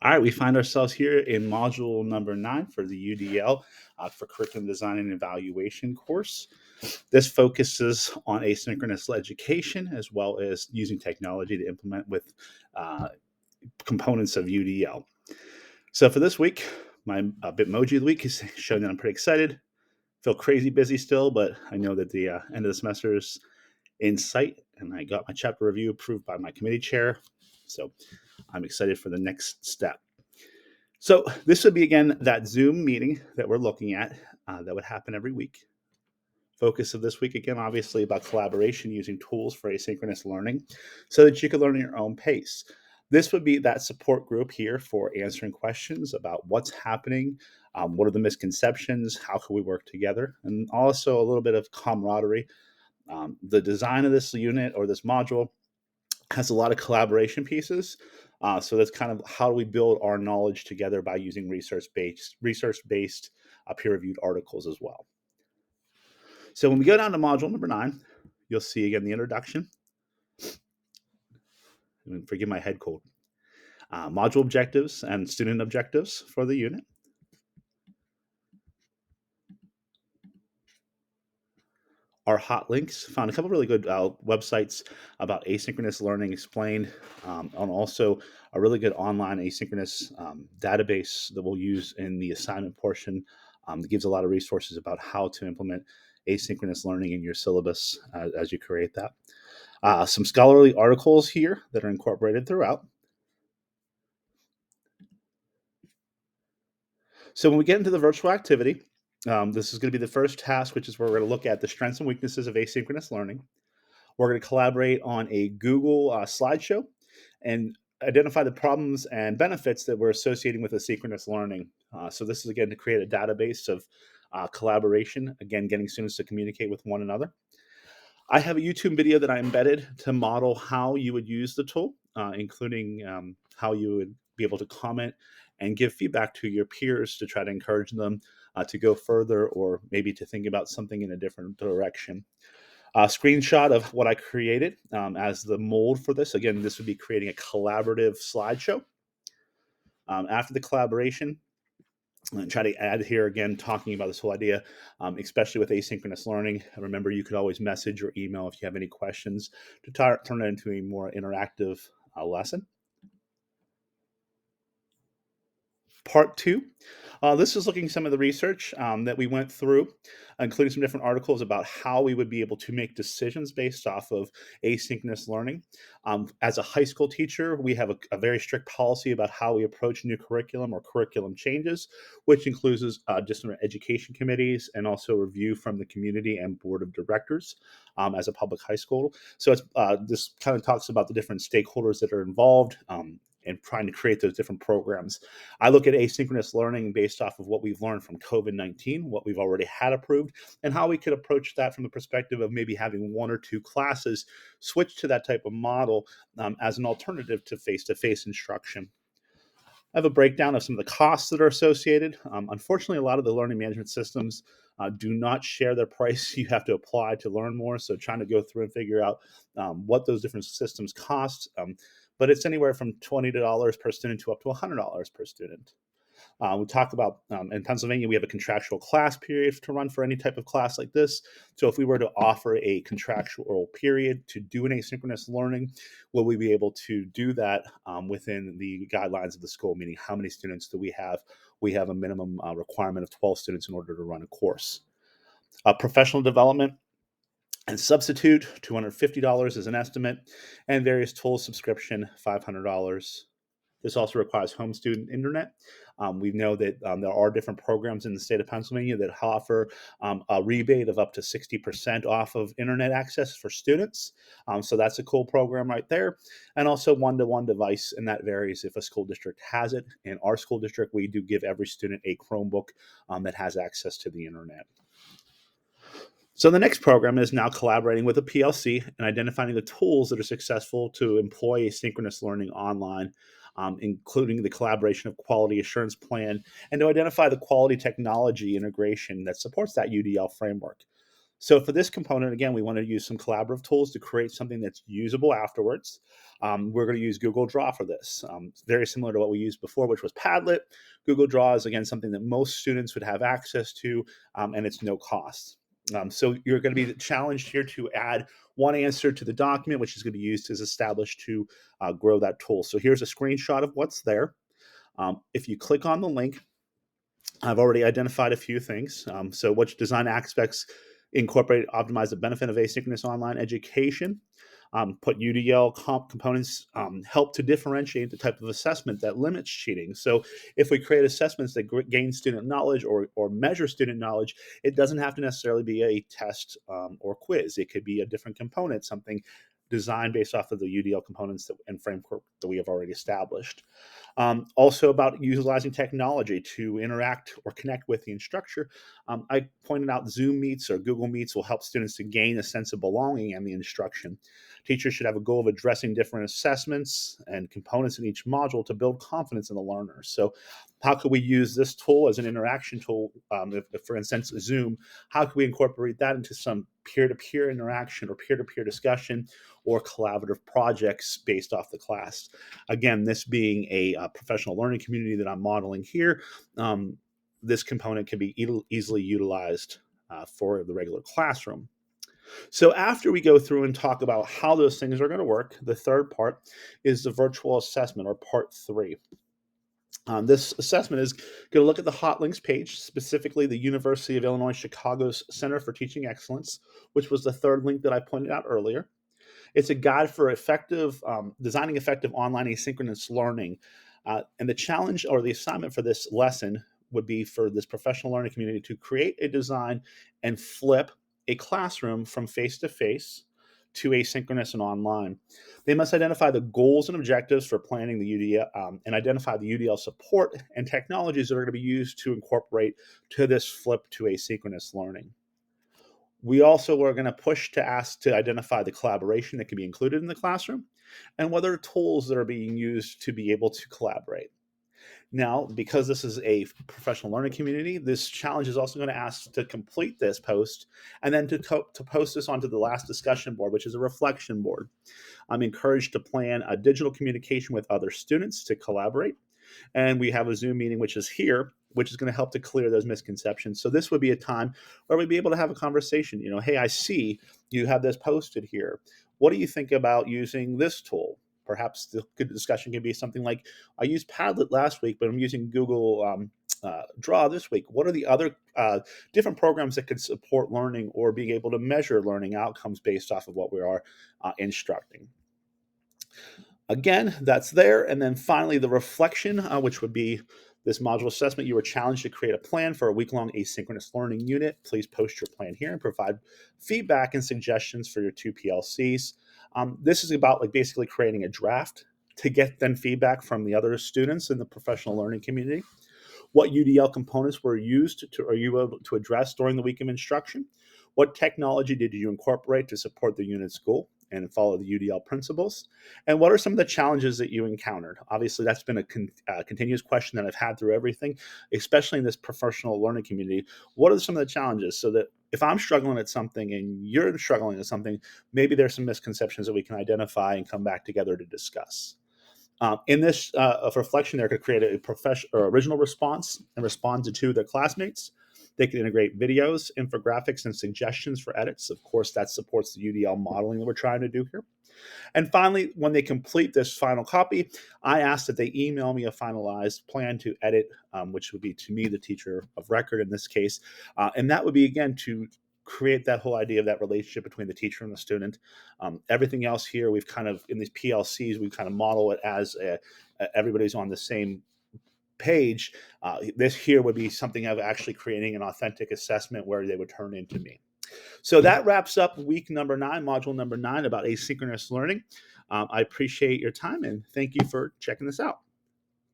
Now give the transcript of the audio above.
All right, we find ourselves here in module number 9 for the UDL for Curriculum Design and Evaluation course. This focuses on asynchronous education as well as using technology to implement with uh, components of UDL. So for this week, my Bitmoji of the week is showing that I'm pretty excited. Feel crazy busy still, but I know that the end of the semester is in sight, and I got my chapter review approved by my committee chair. So I'm excited for the next step. So this would be, again, that Zoom meeting that we're looking at that would happen every week. Focus of this week, again, obviously about collaboration using tools for asynchronous learning so that you can learn at your own pace. This would be that support group here for answering questions about what's happening, what are the misconceptions, how can we work together, and also a little bit of camaraderie. The design of this unit or this module has a lot of collaboration pieces. So that's kind of how do we build our knowledge together by using research-based peer-reviewed articles as well. So when we go down to module number 9, you'll see again the introduction. And forgive my head cold. Module objectives and student objectives for the unit. Our hot links, found a couple really good websites about asynchronous learning explained, and also a really good online asynchronous database that we'll use in the assignment portion that gives a lot of resources about how to implement asynchronous learning in your syllabus as you create that. Some scholarly articles here that are incorporated throughout. So when we get into the virtual activity, this is going to be the first task, which is where we're going to look at the strengths and weaknesses of asynchronous learning. We're going to collaborate on a Google slideshow and identify the problems and benefits that we're associating with asynchronous learning. So this is, again, to create a database of collaboration, again, getting students to communicate with one another. I have a YouTube video that I embedded to model how you would use the tool, including how you would be able to comment and give feedback to your peers to try to encourage them to go further or maybe to think about something in a different direction. A screenshot of what I created as the mold for this. Again, this would be creating a collaborative slideshow. After the collaboration, and try to add here again, talking about this whole idea, especially with asynchronous learning. Remember, you could always message or email if you have any questions to turn it into a more interactive lesson. Part 2. This is looking at some of the research that we went through, including some different articles about how we would be able to make decisions based off of asynchronous learning. As a high school teacher, we have a very strict policy about how we approach new curriculum or curriculum changes, which includes different education committees and also review from the community and board of directors as a public high school. So this kind of talks about the different stakeholders that are involved and trying to create those different programs. I look at asynchronous learning based off of what we've learned from COVID-19, what we've already had approved, and how we could approach that from the perspective of maybe having 1 or 2 classes switch to that type of model as an alternative to face-to-face instruction. I have a breakdown of some of the costs that are associated. Unfortunately, a lot of the learning management systems do not share their price. You have to apply to learn more. So trying to go through and figure out what those different systems cost. But it's anywhere from $20 per student to up to $100 per student. We talk about in Pennsylvania, we have a contractual class period to run for any type of class like this. So if we were to offer a contractual period to do an asynchronous learning, will we be able to do that within the guidelines of the school, meaning how many students do we have? We have a minimum requirement of 12 students in order to run a course. Professional development and substitute, $250 is an estimate, and various tools subscription, $500. This also requires home student internet. We know that there are different programs in the state of Pennsylvania that offer a rebate of up to 60% off of internet access for students. So that's a cool program right there. And also one-to-one device, and that varies if a school district has it. In our school district, we do give every student a Chromebook that has access to the internet. So the next program is now collaborating with a PLC and identifying the tools that are successful to employ asynchronous learning online, including the collaboration of quality assurance plan and to identify the quality technology integration that supports that UDL framework. So for this component, again, we want to use some collaborative tools to create something that's usable afterwards. We're going to use Google Draw for this. Very similar to what we used before, which was Padlet. Google Draw is, again, something that most students would have access to, and it's no cost. So you're going to be challenged here to add one answer to the document, which is going to be used as established to grow that tool. So here's a screenshot of what's there. If you click on the link, I've already identified a few things. So which design aspects incorporate, optimize the benefit of asynchronous online education. Put UDL components help to differentiate the type of assessment that limits cheating. So if we create assessments that gain student knowledge or measure student knowledge, it doesn't have to necessarily be a test or quiz. It could be a different component, something designed based off of the UDL components and framework that we have already established. Also about utilizing technology to interact or connect with the instructor. I pointed out Zoom Meets or Google Meets will help students to gain a sense of belonging in the instruction. Teachers should have a goal of addressing different assessments and components in each module to build confidence in the learners. So how could we use this tool as an interaction tool? If, for instance, Zoom, how can we incorporate that into some peer-to-peer interaction or peer-to-peer discussion or collaborative projects based off the class? Again, this being a professional learning community that I'm modeling here, this component can be easily utilized for the regular classroom. So after we go through and talk about how those things are going to work, the third part is the virtual assessment, or part 3. This assessment is going to look at the hot links page, specifically the University of Illinois Chicago's Center for Teaching Excellence, which was the third link that I pointed out earlier. It's a guide for designing effective online asynchronous learning. And the challenge or the assignment for this lesson would be for this professional learning community to create a design and flip a classroom from face-to-face to asynchronous and online. They must identify the goals and objectives for planning the UDL and identify the UDL support and technologies that are going to be used to incorporate to this flip to asynchronous learning. We also are going to push to ask to identify the collaboration that can be included in the classroom and what are tools that are being used to be able to collaborate. Now, because this is a professional learning community, this challenge is also going to ask to complete this post and then to post this onto the last discussion board, which is a reflection board. I'm encouraged to plan a digital communication with other students to collaborate. And we have a Zoom meeting, which is here, which is going to help to clear those misconceptions. So this would be a time where we'd be able to have a conversation. Hey, I see you have this posted here. What do you think about using this tool? Perhaps the good discussion can be something like, I used Padlet last week, but I'm using Google Draw this week. What are the other different programs that could support learning or being able to measure learning outcomes based off of what we are instructing? Again, that's there. And then finally, the reflection, which would be this module assessment. You were challenged to create a plan for a week-long asynchronous learning unit. Please post your plan here and provide feedback and suggestions for your 2 PLCs. This is about basically creating a draft to get then feedback from the other students in the professional learning community. What UDL components were used are you able to address during the week of instruction? What technology did you incorporate to support the unit's goal and follow the UDL principles? And what are some of the challenges that you encountered? Obviously, that's been a continuous question that I've had through everything, especially in this professional learning community. What are some of the challenges so that if I'm struggling at something and you're struggling at something, maybe there's some misconceptions that we can identify and come back together to discuss. In this reflection, they could create a professional or original response and respond to their classmates. They can integrate videos, infographics, and suggestions for edits. Of course, that supports the UDL modeling that we're trying to do here. And finally, when they complete this final copy, I ask that they email me a finalized plan to edit, which would be to me, the teacher of record in this case. And that would be, again, to create that whole idea of that relationship between the teacher and the student. Everything else here, we've kind of, in these PLCs, we kind of model it as everybody's on the same page. This here would be something of actually creating an authentic assessment where they would turn into me. So that wraps up week number 9, module number 9 about asynchronous learning. I appreciate your time and thank you for checking this out.